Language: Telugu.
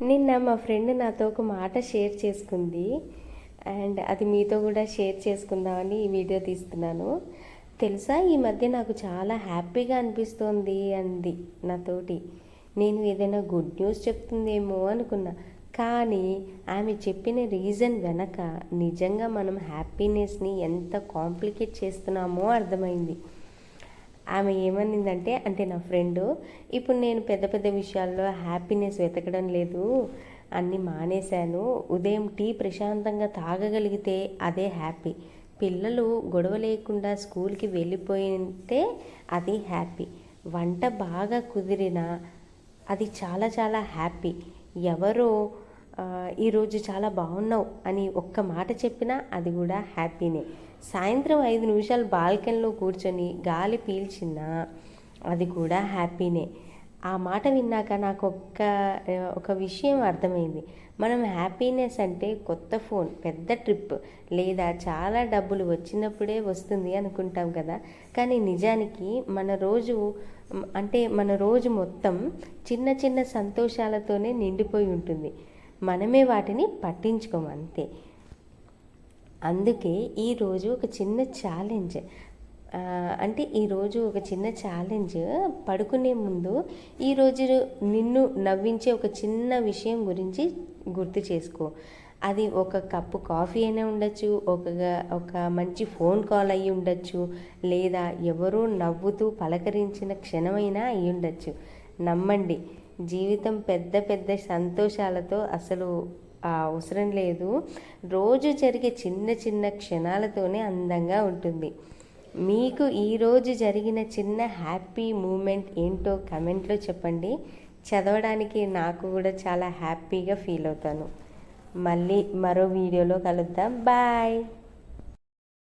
నిన్న మా ఫ్రెండ్ నాతో ఒక మాట షేర్ చేసుకుంది. అండ్ అది మీతో కూడా షేర్ చేసుకుందామని ఈ వీడియో తీస్తున్నాను. తెలుసా, ఈ మధ్య నాకు చాలా హ్యాపీగా అనిపిస్తోంది అంది నాతోటి. నేను ఏదైనా గుడ్ న్యూస్ చెప్తుందేమో అనుకున్నా, కానీ ఆమె చెప్పిన రీజన్ వెనక నిజంగా మనం హ్యాపీనెస్ని ఎంత కాంప్లికేట్ చేస్తున్నామో అర్థమైంది. ఆమె ఏమనిందంటే, అంటే నా ఫ్రెండు, ఇప్పుడు నేను పెద్ద పెద్ద విషయాల్లో హ్యాపీనెస్ వెతకడం లేదు, అన్నీ మానేశాను. ఉదయం టీ ప్రశాంతంగా తాగగలిగితే అదే హ్యాపీ. పిల్లలు గొడవ లేకుండా స్కూల్కి వెళ్ళిపోయితే అది హ్యాపీ. వంట బాగా కుదిరినా అది చాలా చాలా హ్యాపీ. ఎవరో ఈరోజు చాలా బాగున్నావు అని ఒక్క మాట చెప్పినా అది కూడా హ్యాపీనే. సాయంత్రం 5 నిమిషాలు బాల్కనీలో కూర్చొని గాలి పీల్చినా అది కూడా హ్యాపీనే. ఆ మాట విన్నాక నాకు ఒక విషయం అర్థమైంది. మనం హ్యాపీనెస్ అంటే కొత్త ఫోన్, పెద్ద ట్రిప్ లేదా చాలా డబ్బులు వచ్చినప్పుడే వస్తుంది అనుకుంటాం కదా. కానీ నిజానికి మన రోజు మొత్తం చిన్న చిన్న సంతోషాలతోనే నిండిపోయి ఉంటుంది. మనమే వాటిని పట్టించుకోం అంతే. అందుకే ఈరోజు ఒక చిన్న ఛాలెంజ్, పడుకునే ముందు ఈరోజు నిన్ను నవ్వించే ఒక చిన్న విషయం గురించి గుర్తు చేసుకో. అది ఒక కప్పు కాఫీ అయినా ఉండొచ్చు, ఒక మంచి ఫోన్ కాల్ అయ్యి ఉండొచ్చు, లేదా ఎవరో నవ్వుతూ పలకరించిన క్షణమైనా అయ్యి ఉండొచ్చు. నమ్మండి, జీవితం పెద్ద పెద్ద సంతోషాలతో అసలు అవసరం లేదు. రోజు జరిగే చిన్న చిన్న క్షణాలతోనే అందంగా ఉంటుంది. మీకు ఈరోజు జరిగిన చిన్న హ్యాపీ మూమెంట్ ఏంటో కమెంట్లో చెప్పండి. చదవడానికి నాకు కూడా చాలా హ్యాపీగా ఫీల్ అవుతాను. మళ్ళీ మరో వీడియోలో కలుద్దాం. బాయ్.